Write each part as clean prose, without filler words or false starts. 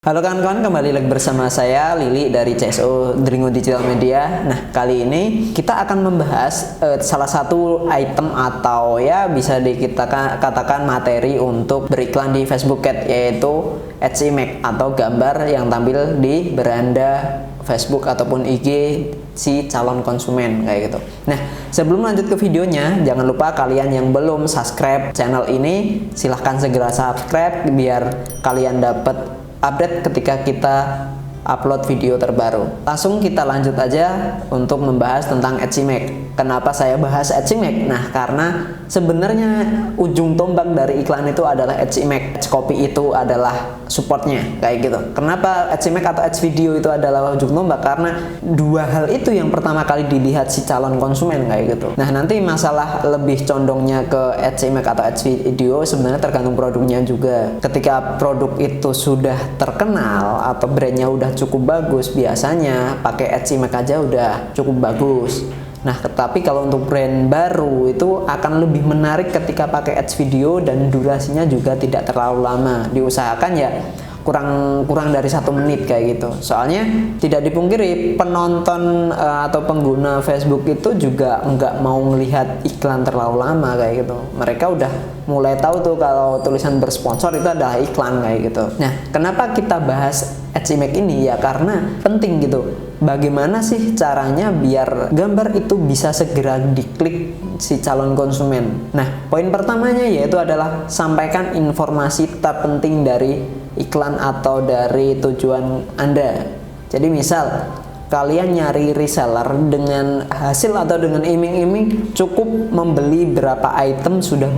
Halo kawan-kawan, kembali lagi bersama saya Lili dari CSO Dringo Digital Media. Nah, kali ini kita akan membahas salah satu item atau ya bisa kita katakan materi untuk beriklan di Facebook Ads, yaitu Ads Image atau gambar yang tampil di beranda Facebook ataupun IG si calon konsumen kayak gitu. Nah, sebelum lanjut ke videonya, jangan lupa kalian yang belum subscribe channel ini, silahkan segera subscribe biar kalian dapat update ketika kita upload video terbaru. Langsung kita lanjut aja untuk membahas tentang Ads Image. Kenapa saya bahas Ads Image? Nah, karena sebenarnya ujung tombak dari iklan itu adalah Ads Image. Ads Copy itu adalah supportnya kayak gitu. Kenapa Ads Image atau Ads Video itu adalah ujung tombak? Karena dua hal itu yang pertama kali dilihat si calon konsumen kayak gitu. Nah, nanti masalah lebih condongnya ke Ads Image atau Ads Video sebenarnya tergantung produknya juga. Ketika produk itu sudah terkenal atau brandnya udah cukup bagus, biasanya pakai Ads Image aja udah cukup bagus. Nah, tetapi kalau untuk brand baru itu akan lebih menarik ketika pakai Ads Video dan durasinya juga tidak terlalu lama. Diusahakan ya kurang dari 1 menit kayak gitu. Soalnya tidak dipungkiri penonton atau pengguna Facebook itu juga nggak mau melihat iklan terlalu lama kayak gitu. Mereka udah mulai tahu tuh kalau tulisan bersponsor itu adalah iklan kayak gitu. Nah, kenapa kita bahas Ads Image ini? Ya karena penting gitu. Bagaimana sih caranya biar gambar itu bisa segera diklik si calon konsumen? Nah, poin pertamanya yaitu adalah sampaikan informasi terpenting dari iklan atau dari tujuan Anda. Jadi misal kalian nyari reseller dengan hasil atau dengan iming-iming cukup membeli berapa item sudah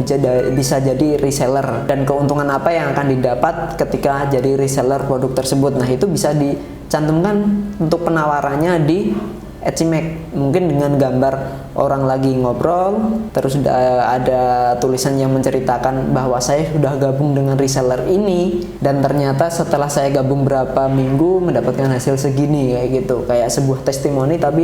bisa jadi reseller, dan keuntungan apa yang akan didapat ketika jadi reseller produk tersebut. Nah, itu bisa dicantumkan untuk penawarannya di Ads Image, mungkin dengan gambar orang lagi ngobrol, terus ada tulisan yang menceritakan bahwa saya sudah gabung dengan reseller ini dan ternyata setelah saya gabung berapa minggu mendapatkan hasil segini kayak gitu, kayak sebuah testimoni tapi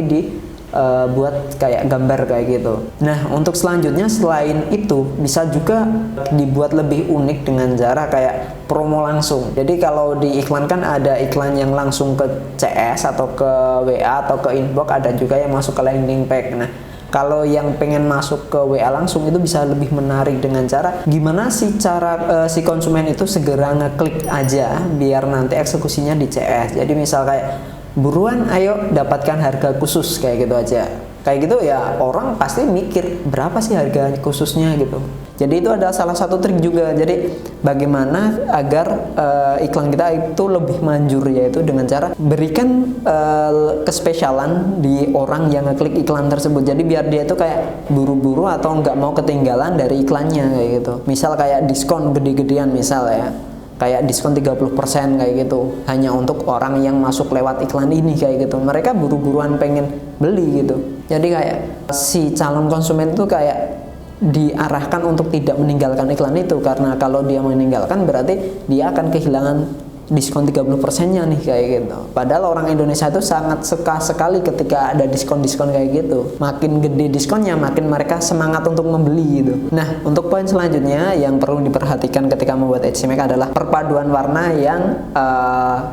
buat kayak gambar kayak gitu. Nah, untuk selanjutnya selain itu bisa juga dibuat lebih unik dengan cara kayak promo langsung. Jadi kalau di iklan kan ada iklan yang langsung ke CS atau ke WA atau ke inbox, ada juga yang masuk ke landing page. Nah, kalau yang pengen masuk ke WA langsung itu bisa lebih menarik dengan cara gimana sih cara si konsumen itu segera ngeklik aja biar nanti eksekusinya di CS. Jadi misal kayak buruan ayo dapatkan harga khusus kayak gitu aja. Kayak gitu ya orang pasti mikir berapa sih harga khususnya gitu. Jadi itu adalah salah satu trik juga. Jadi bagaimana agar iklan kita itu lebih manjur, yaitu dengan cara berikan kespesialan di orang yang ngeklik iklan tersebut. Jadi biar dia itu kayak buru-buru atau nggak mau ketinggalan dari iklannya kayak gitu. Misal kayak diskon gede-gedean misal ya. Kayak diskon 30% kayak gitu hanya untuk orang yang masuk lewat iklan ini kayak gitu. Mereka buru-buruan pengen beli gitu. Jadi kayak si calon konsumen itu kayak diarahkan untuk tidak meninggalkan iklan itu, karena kalau dia meninggalkan berarti dia akan kehilangan diskon 30%-nya nih kayak gitu. Padahal orang Indonesia itu sangat suka sekali ketika ada diskon-diskon kayak gitu. Makin gede diskonnya, makin mereka semangat untuk membeli gitu. Nah, untuk poin selanjutnya yang perlu diperhatikan ketika membuat Ads Image adalah perpaduan warna yang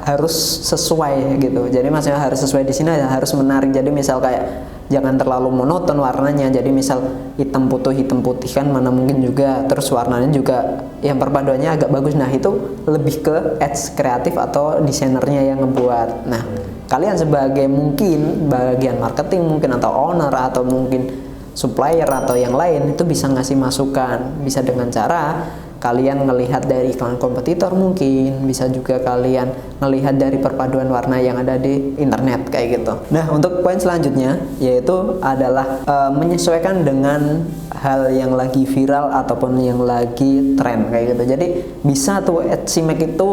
harus sesuai gitu. Jadi maksudnya harus sesuai di sini, harus menarik. Jadi misal kayak jangan terlalu monoton warnanya. Jadi misal hitam putih kan mana mungkin juga, terus warnanya juga yang perpaduannya agak bagus. Nah, itu lebih ke ads kreatif atau desainernya yang ngebuat. Nah, kalian sebagai mungkin bagian marketing mungkin atau owner atau mungkin supplier atau yang lain itu bisa ngasih masukan. Bisa dengan cara kalian melihat dari iklan kompetitor, mungkin bisa juga kalian melihat dari perpaduan warna yang ada di internet kayak gitu. Nah, untuk poin selanjutnya yaitu adalah menyesuaikan dengan hal yang lagi viral ataupun yang lagi tren kayak gitu. Jadi bisa tuh Ads Image itu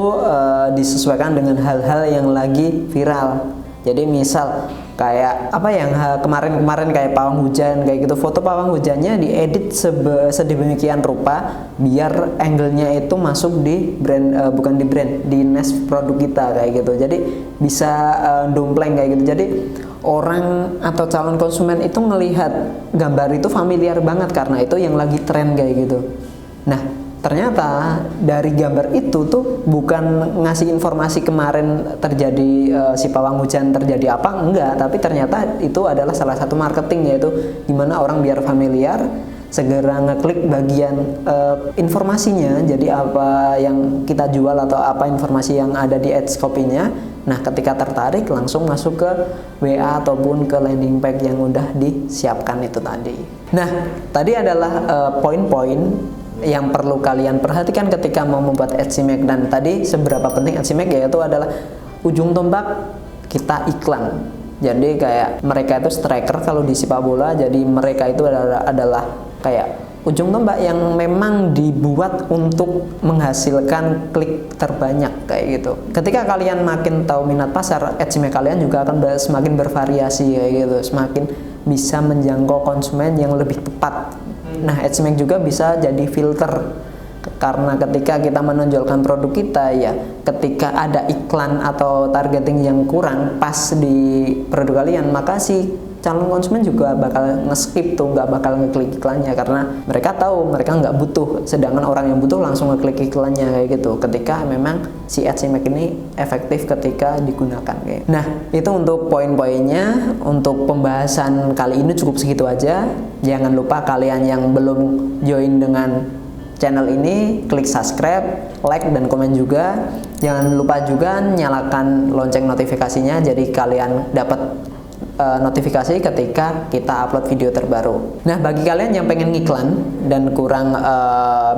disesuaikan dengan hal-hal yang lagi viral. Jadi misal kayak apa yang kemarin kayak pawang hujan kayak gitu, foto pawang hujannya diedit sedemikian rupa biar angle-nya itu masuk di brand, bukan di brand, di niche produk kita kayak gitu. Jadi bisa dompleng kayak gitu. Jadi orang atau calon konsumen itu ngelihat gambar itu familiar banget karena itu yang lagi tren kayak gitu. Nah, ternyata dari gambar itu tuh bukan ngasih informasi kemarin terjadi si pawang hujan terjadi apa, enggak, tapi ternyata itu adalah salah satu marketing, yaitu gimana orang biar familiar segera ngeklik bagian informasinya, jadi apa yang kita jual atau apa informasi yang ada di ads copy-nya. Nah, ketika tertarik langsung masuk ke WA ataupun ke landing page yang udah disiapkan itu tadi. Nah, tadi adalah poin-poin yang perlu kalian perhatikan ketika mau membuat AdSimic. Dan tadi seberapa penting AdSimic, yaitu adalah ujung tombak kita iklan. Jadi kayak mereka itu striker kalau di sepak bola, jadi mereka itu adalah kayak ujung tombak yang memang dibuat untuk menghasilkan klik terbanyak kayak gitu. Ketika kalian makin tahu minat pasar, AdSimic kalian juga akan semakin bervariasi kayak gitu, semakin bisa menjangkau konsumen yang lebih tepat. Nah, AdSimic juga bisa jadi filter, karena ketika kita menonjolkan produk kita, ya ketika ada iklan atau targeting yang kurang pas di produk kalian, maka si calon konsumen juga bakal nge-skip tuh, nggak bakal ngeklik iklannya, karena mereka tahu mereka nggak butuh, sedangkan orang yang butuh langsung ngeklik iklannya kayak gitu, ketika memang si AdSimic ini efektif ketika digunakan kayak. Nah, itu untuk poin-poinnya. Untuk pembahasan kali ini cukup segitu aja. Jangan lupa kalian yang belum join dengan channel ini, klik subscribe, like, dan komen juga. Jangan lupa juga nyalakan lonceng notifikasinya, jadi kalian dapat notifikasi ketika kita upload video terbaru. Nah, bagi kalian yang pengen ngiklan dan kurang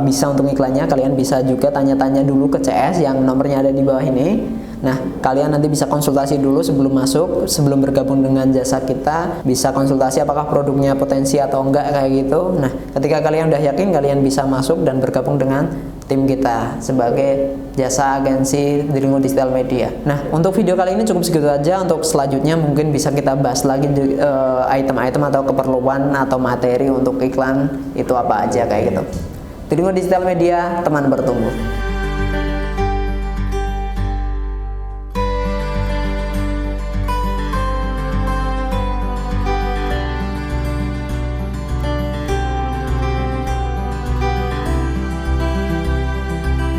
bisa untuk ngiklannya, kalian bisa juga tanya-tanya dulu ke CS yang nomornya ada di bawah ini. Nah, kalian nanti bisa konsultasi dulu sebelum masuk, sebelum bergabung dengan jasa kita, bisa konsultasi apakah produknya potensi atau enggak kayak gitu. Nah, ketika kalian udah yakin, kalian bisa masuk dan bergabung dengan tim kita sebagai jasa agensi Dringo Digital Media. Nah, untuk video kali ini cukup segitu aja. Untuk selanjutnya mungkin bisa kita bahas lagi item-item atau keperluan atau materi untuk iklan itu apa aja kayak gitu. Dringo Digital Media, teman bertumbuh.